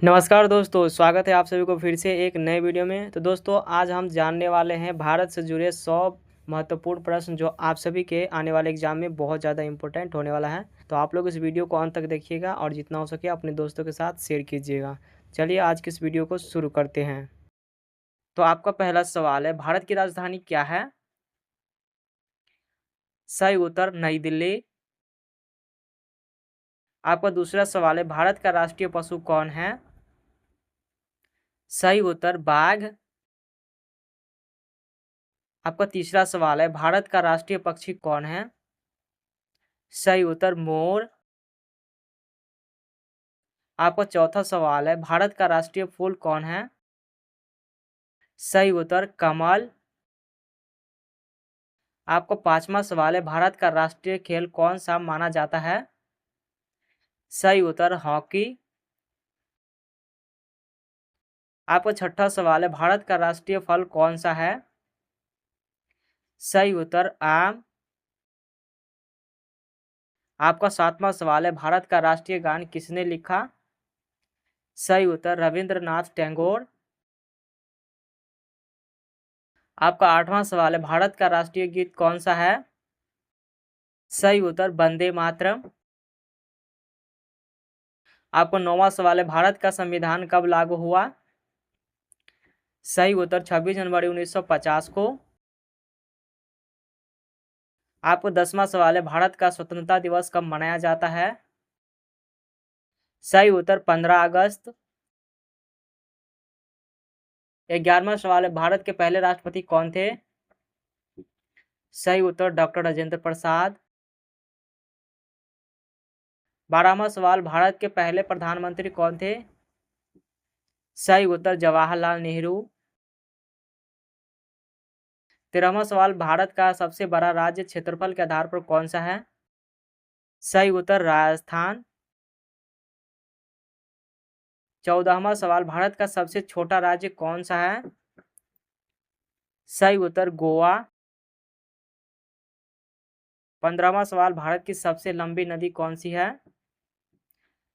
नमस्कार दोस्तों, स्वागत है आप सभी को फिर से एक नए वीडियो में। तो दोस्तों आज हम जानने वाले हैं भारत से जुड़े 100 महत्वपूर्ण प्रश्न जो आप सभी के आने वाले एग्जाम में बहुत ज़्यादा इंपॉर्टेंट होने वाला है। तो आप लोग इस वीडियो को अंत तक देखिएगा और जितना हो सके अपने दोस्तों के साथ शेयर कीजिएगा। चलिए आज की इस वीडियो को शुरू करते हैं। तो आपका पहला सवाल है, भारत की राजधानी क्या है? सही उत्तर नई दिल्ली। आपका दूसरा सवाल है, भारत का राष्ट्रीय पशु कौन है? सही उत्तर बाघ। आपका तीसरा सवाल है, भारत का राष्ट्रीय पक्षी कौन है? सही उत्तर मोर। आपका चौथा सवाल है, भारत का राष्ट्रीय फूल कौन है? सही उत्तर कमल। आपका पांचवा सवाल है, भारत का राष्ट्रीय खेल कौन सा माना जाता है? सही उत्तर हॉकी। आपका छठा सवाल है, भारत का राष्ट्रीय फल कौन सा है? सही उत्तर आम। आपका सातवां सवाल है, भारत का राष्ट्रीय गान किसने लिखा? सही उत्तर रविंद्रनाथ टैगोर। आपका आठवां सवाल है, भारत का राष्ट्रीय गीत कौन सा है? सही उत्तर वंदे मातरम। आपका नौवां सवाल है, भारत का संविधान कब लागू हुआ? सही उत्तर 26 जनवरी 1950 को। आपको 10वां सवाल है, भारत का स्वतंत्रता दिवस कब मनाया जाता है? सही उत्तर 15 अगस्त। 11वां सवाल है, भारत के पहले राष्ट्रपति कौन थे? सही उत्तर डॉक्टर राजेंद्र प्रसाद। 12वां सवाल, भारत के पहले प्रधानमंत्री कौन थे? सही उत्तर जवाहरलाल नेहरू। 13वां सवाल, भारत का सबसे बड़ा राज्य क्षेत्रफल के आधार पर कौन सा है? सही उत्तर राजस्थान। 14वां सवाल, भारत का सबसे छोटा राज्य कौन सा है? सही उत्तर गोवा। 15वां सवाल, भारत की सबसे लंबी नदी कौन सी है?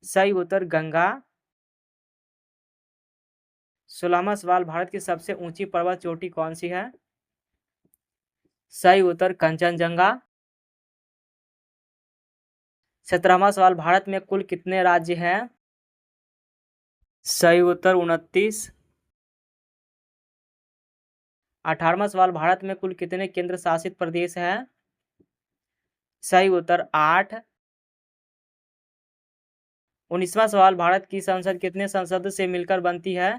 सही उत्तर गंगा। 16वां सवाल, भारत की सबसे ऊंची पर्वत चोटी कौन सी है? सही उत्तर कंचनजंगा। 17वां सवाल, भारत में कुल कितने राज्य हैं? सही उत्तर 29। 18वां सवाल, भारत में कुल कितने केंद्र शासित प्रदेश हैं? सही उत्तर 8। 19वां सवाल, भारत की संसद कितने संसद से मिलकर बनती है?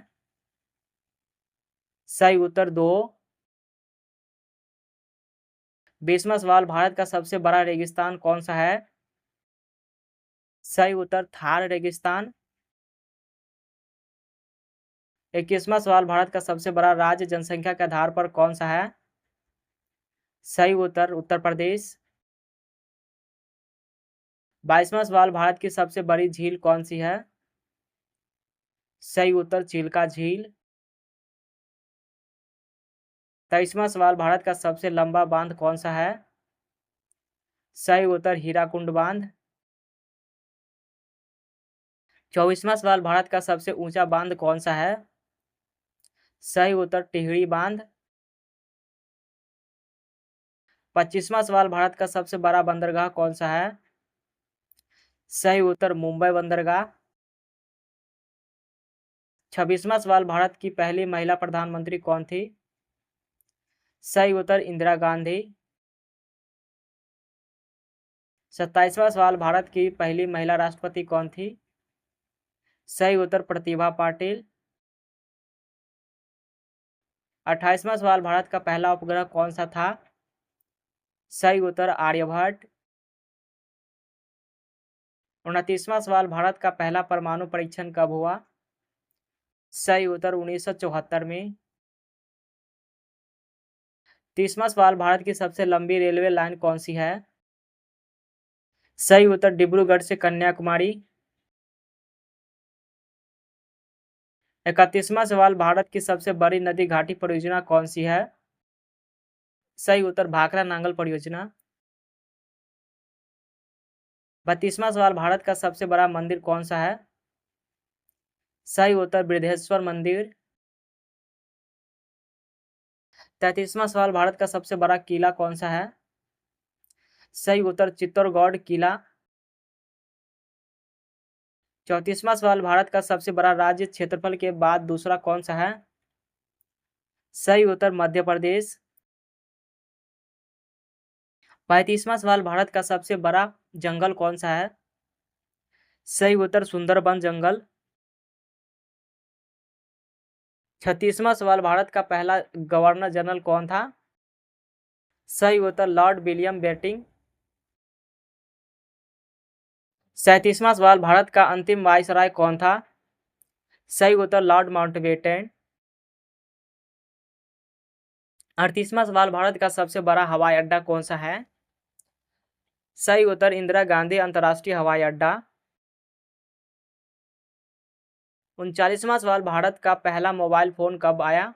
सही उत्तर 2। 20वां सवाल, भारत का सबसे बड़ा रेगिस्तान कौन सा है? सही उत्तर थार रेगिस्तान। 21वां सवाल, भारत का सबसे बड़ा राज्य जनसंख्या के आधार पर कौन सा है? सही उत्तर उत्तर प्रदेश। 22वां सवाल, भारत की सबसे बड़ी झील कौन सी है? सही उत्तर चिल्का झील। 23वां सवाल, भारत का सबसे लंबा बांध कौन सा है? सही उत्तर हीराकुंड बांध। 24वां सवाल, भारत का सबसे ऊंचा बांध कौन सा है? सही उत्तर टिहरी बांध। 25वां सवाल, भारत का सबसे बड़ा बंदरगाह कौन सा है? सही उत्तर मुंबई बंदरगाह। 26वां सवाल, भारत की पहली महिला प्रधानमंत्री कौन थी? सही उत्तर इंदिरा गांधी। 27वां सवाल, भारत की पहली महिला राष्ट्रपति कौन थी? सही उत्तर प्रतिभा पाटिल। 28वां सवाल, भारत का पहला उपग्रह कौन सा था? सही उत्तर आर्यभट्ट। 29वां सवाल, भारत का पहला परमाणु परीक्षण कब हुआ? सही उत्तर 1974 में। 30वां सवाल, भारत की सबसे लंबी रेलवे लाइन कौन सी है? सही उत्तर डिब्रूगढ़ से कन्याकुमारी। 31वां सवाल, भारत की सबसे बड़ी नदी घाटी परियोजना कौन सी है? सही उत्तर भाखड़ा नांगल परियोजना। 32वां सवाल, भारत का सबसे बड़ा मंदिर कौन सा है? सही उत्तर बृहदेश्वर मंदिर। 33वां सवाल, भारत का सबसे बड़ा किला कौन सा है? सही उत्तर चित्तौड़गढ़ किला। 34वां सवाल, भारत का सबसे बड़ा राज्य क्षेत्रफल के बाद दूसरा कौन सा है? सही उत्तर मध्य प्रदेश। 35वां सवाल, भारत का सबसे बड़ा जंगल कौन सा है? सही उत्तर सुंदरबन जंगल। 36वां सवाल, भारत का पहला गवर्नर जनरल कौन था? सही उत्तर लॉर्ड विलियम बेंटिंक। 37वां सवाल, भारत का अंतिम वायसराय कौन था? सही उत्तर लॉर्ड माउंटबेटन। 38वां सवाल, भारत का सबसे बड़ा हवाई अड्डा कौन सा है? सही उत्तर इंदिरा गांधी अंतर्राष्ट्रीय हवाई अड्डा। 39वां सवाल, भारत का पहला मोबाइल फोन कब आया?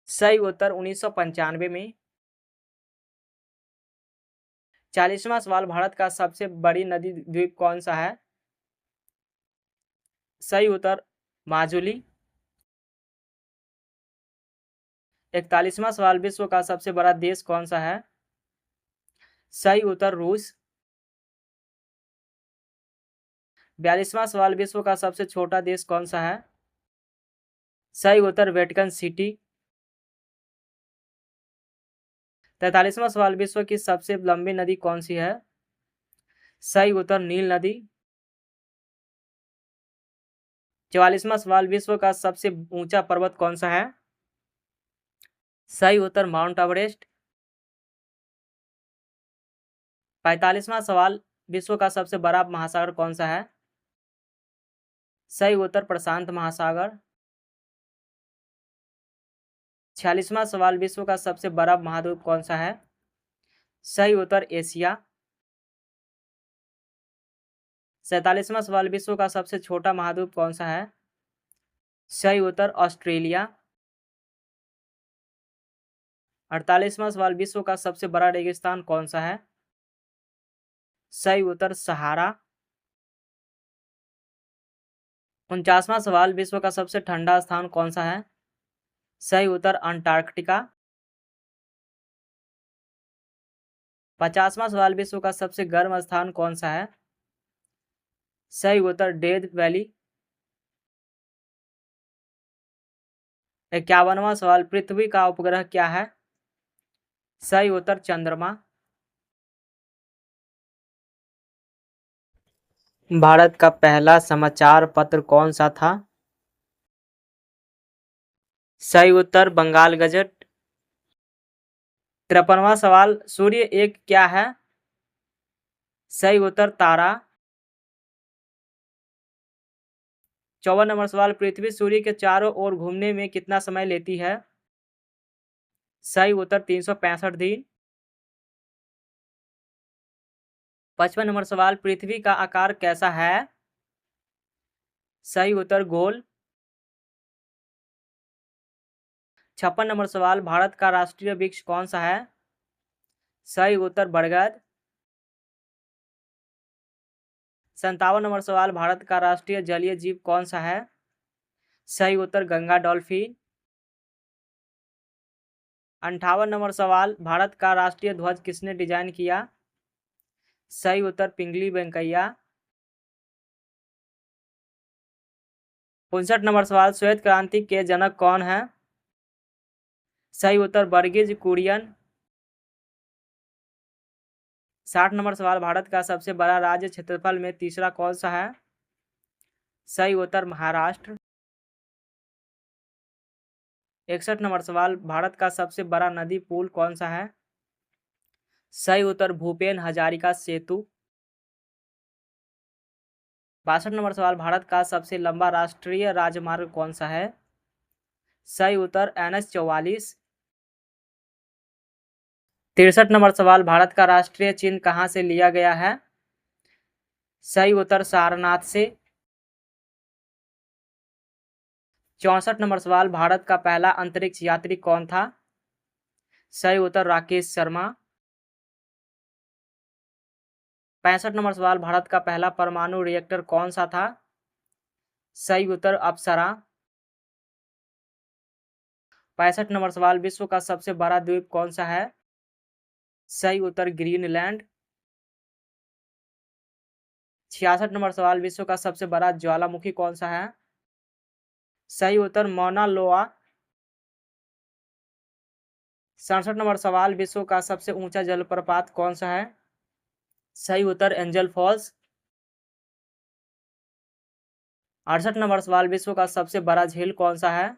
सही उत्तर 1995 में। 40वां सवाल, भारत का सबसे बड़ी नदी द्वीप कौन सा है? सही उत्तर माजुली। 41वां सवाल, विश्व का सबसे बड़ा देश कौन सा है? सही उत्तर रूस। 42वां सवाल, विश्व का सबसे छोटा देश कौन सा है? सही उत्तर वेटिकन सिटी। 43वां सवाल, विश्व की सबसे लंबी नदी कौन सी है? सही उत्तर नील नदी। 44वां सवाल, विश्व का सबसे ऊंचा पर्वत कौन सा है? सही उत्तर माउंट एवरेस्ट। 45वां सवाल, विश्व का सबसे बड़ा महासागर कौन सा है? सही उत्तर प्रशांत महासागर। 46वां सवाल, विश्व का सबसे बड़ा महाद्वीप कौन सा है? सही उत्तर एशिया। 47वां सवाल, विश्व का सबसे छोटा महाद्वीप कौन सा है? सही उत्तर ऑस्ट्रेलिया। 48वां सवाल, विश्व का सबसे बड़ा रेगिस्तान कौन सा है? सही उत्तर सहारा। 49वां सवाल, विश्व का सबसे ठंडा स्थान कौन सा है? सही उत्तर अंटार्कटिका। 50वां सवाल, विश्व का सबसे गर्म स्थान कौन सा है? सही उत्तर डेथ वैली। 51वां सवाल, पृथ्वी का उपग्रह क्या है? सही उत्तर चंद्रमा। भारत का पहला समाचार पत्र कौन सा था? सही उत्तर बंगाल गजट। 53वां सवाल, सूर्य एक क्या है? सही उत्तर तारा। 54 नंबर सवाल, पृथ्वी सूर्य के चारों ओर घूमने में कितना समय लेती है? सही उत्तर 365 दिन। 55 नंबर सवाल, पृथ्वी का आकार कैसा है? सही उत्तर गोल। 56 नंबर सवाल, भारत का राष्ट्रीय वृक्ष कौन सा है? सही उत्तर बरगद। 57 नंबर सवाल, भारत का राष्ट्रीय जलीय जीव कौन सा है? सही उत्तर गंगा डॉल्फिन। 58 नंबर सवाल, भारत का राष्ट्रीय ध्वज किसने डिजाइन किया? सही उत्तर पिंगली वेंकैया। 59 नंबर सवाल, श्वेत क्रांति के जनक कौन है? सही उत्तर वर्गीज कुरियन। 60 नंबर सवाल, भारत का सबसे बड़ा राज्य क्षेत्रफल में तीसरा कौन सा है? सही उत्तर महाराष्ट्र। 61 नंबर सवाल, भारत का सबसे बड़ा नदी पुल कौन सा है? सही उत्तर भूपेन हजारिका सेतु। 62 नंबर सवाल, भारत का सबसे लंबा राष्ट्रीय राजमार्ग कौन सा है? सही उत्तर NH 44। 63 नंबर सवाल, भारत का राष्ट्रीय चिन्ह कहाँ से लिया गया है? सही उत्तर सारनाथ से। 64 नंबर सवाल, भारत का पहला अंतरिक्ष यात्री कौन था? सही उत्तर राकेश शर्मा। 65 नंबर सवाल, भारत का पहला परमाणु रिएक्टर कौन सा था? सही उत्तर अप्सरा। 65 नंबर सवाल, विश्व का सबसे बड़ा द्वीप कौन सा है? सही उत्तर ग्रीनलैंड। 66 नंबर सवाल, विश्व का सबसे बड़ा ज्वालामुखी कौन सा है? सही उत्तर मौना लोआ। 67 नंबर सवाल, विश्व का सबसे ऊंचा जलप्रपात कौन सा है? सही उत्तर एंजल फॉल्स। 68 नंबर सवाल, विश्व का सबसे बड़ा झील कौन सा है?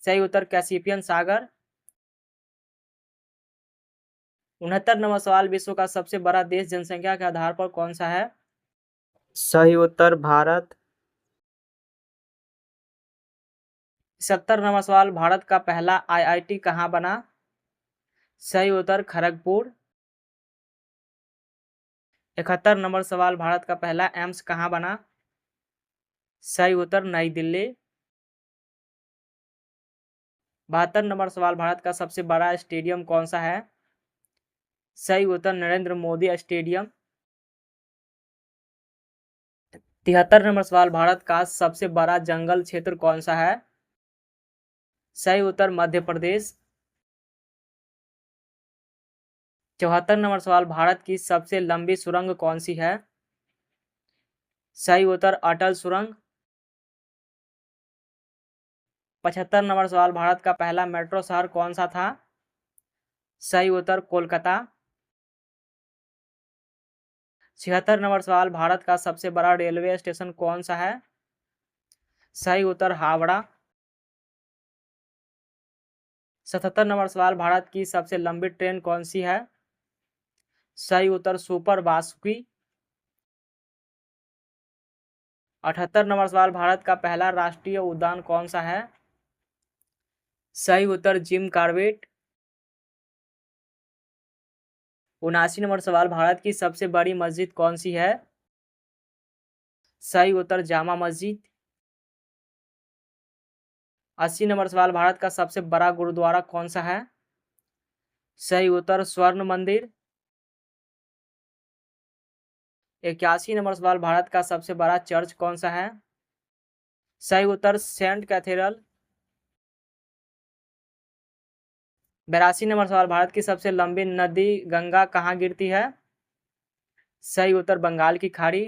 सही उत्तर कैसिपियन सागर। 69 नंबर सवाल, विश्व का सबसे बड़ा देश जनसंख्या के आधार पर कौन सा है? सही उत्तर भारत। 70 नंबर सवाल, भारत का पहला आईआईटी कहाँ बना? सही उत्तर खड़गपुर। 71 नंबर सवाल, भारत का पहला एम्स कहाँ बना? सही उत्तर नई दिल्ली। 72 नंबर सवाल, भारत का सबसे बड़ा स्टेडियम कौन सा है? सही उत्तर नरेंद्र मोदी स्टेडियम। 73 नंबर सवाल, भारत का सबसे बड़ा जंगल क्षेत्र कौन सा है? सही उत्तर मध्य प्रदेश। 74 नंबर सवाल, भारत की सबसे लंबी सुरंग कौन सी है? सही उत्तर अटल सुरंग। 75 नंबर सवाल, भारत का पहला मेट्रो शहर कौन सा था? सही उत्तर कोलकाता। 76 नंबर सवाल, भारत का सबसे बड़ा रेलवे स्टेशन कौन सा है? सही उत्तर हावड़ा। 77 नंबर सवाल, भारत की सबसे लंबी ट्रेन कौन सी है? सही उत्तर सुपर बासुकी। 78 नंबर सवाल, भारत का पहला राष्ट्रीय उद्यान कौन सा है? सही उत्तर जिम कॉर्बेट। 79 नंबर सवाल, भारत की सबसे बड़ी मस्जिद कौन सी है? सही उत्तर जामा मस्जिद। 80 नंबर सवाल, भारत का सबसे बड़ा गुरुद्वारा कौन सा है? सही उत्तर स्वर्ण मंदिर। 81 नंबर सवाल, भारत का सबसे बड़ा चर्च कौन सा है? सही उत्तर सेंट कैथेड्रल। 82 नंबर सवाल, भारत की सबसे लंबी नदी गंगा कहाँ गिरती है? सही उत्तर बंगाल की खाड़ी।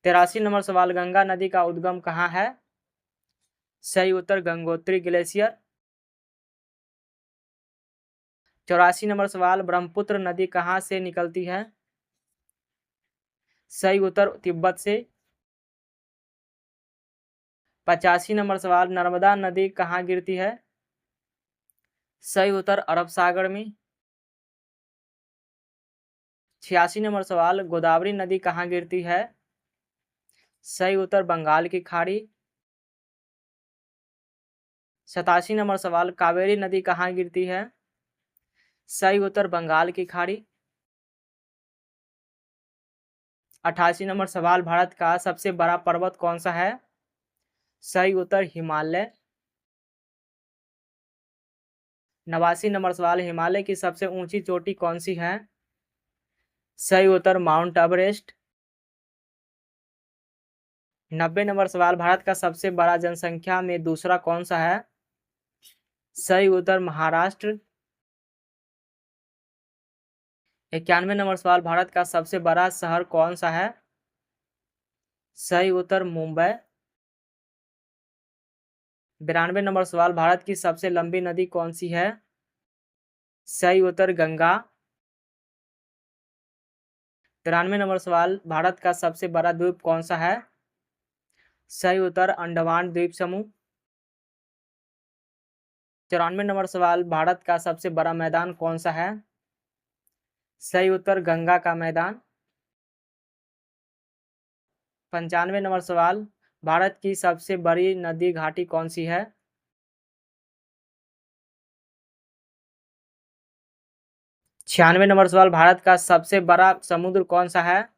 83 नंबर सवाल, गंगा नदी का उद्गम कहाँ है? सही उत्तर गंगोत्री ग्लेशियर। 84 नंबर सवाल, ब्रह्मपुत्र नदी कहाँ से निकलती है? सही उत्तर तिब्बत से। 85 नंबर सवाल, नर्मदा नदी कहाँ गिरती है? सही उत्तर अरब सागर में। 86 नंबर सवाल, गोदावरी नदी कहाँ गिरती है? सही उत्तर बंगाल की खाड़ी। 87 नंबर सवाल, कावेरी नदी कहाँ गिरती है? सही उत्तर बंगाल की खाड़ी। 88 नंबर सवाल, भारत का सबसे बड़ा पर्वत कौन सा है? सही उत्तर हिमालय। 89 नंबर सवाल, हिमालय की सबसे ऊंची चोटी कौन सी है? सही उत्तर माउंट एवरेस्ट। 90 नंबर सवाल, भारत का सबसे बड़ा जनसंख्या में दूसरा कौन सा है? सही उत्तर महाराष्ट्र। 91 नंबर सवाल, भारत का सबसे बड़ा शहर कौन सा है? सही उत्तर मुंबई। 92 नंबर सवाल, भारत की सबसे लंबी नदी कौन सी है? सही उत्तर गंगा। 93 नंबर सवाल, भारत का सबसे बड़ा द्वीप कौन सा है? सही उत्तर अंडमान द्वीप समूह। 94 नंबर सवाल, भारत का सबसे बड़ा मैदान कौन सा है? सही उत्तर गंगा का मैदान। 95 नंबर सवाल, भारत की सबसे बड़ी नदी घाटी कौन सी है? 96 नंबर सवाल, भारत का सबसे बड़ा समुद्र कौन सा है?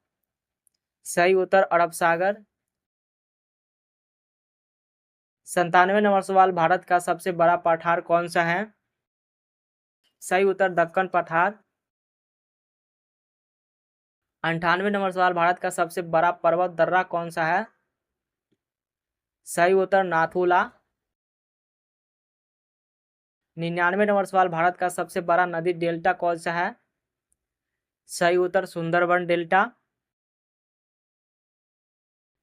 सही उत्तर अरब सागर। 97 नंबर सवाल, भारत का सबसे बड़ा पठार कौन सा है? सही उत्तर दक्कन पठार। 98 नंबर सवाल, भारत का सबसे बड़ा पर्वत दर्रा कौन सा है? सही उत्तर नाथुला। 99 नंबर सवाल, भारत का सबसे बड़ा नदी डेल्टा कौन सा है? सही उत्तर सुंदरबन डेल्टा।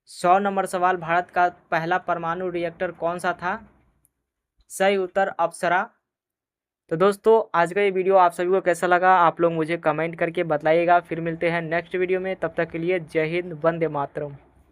100 नंबर सवाल, भारत का पहला परमाणु रिएक्टर कौन सा था? सही उत्तर अप्सरा। तो दोस्तों आज का ये वीडियो आप सभी को कैसा लगा आप लोग मुझे कमेंट करके बताइएगा। फिर मिलते हैं नेक्स्ट वीडियो में, तब तक के लिए जय हिंद, वंदे मातरम।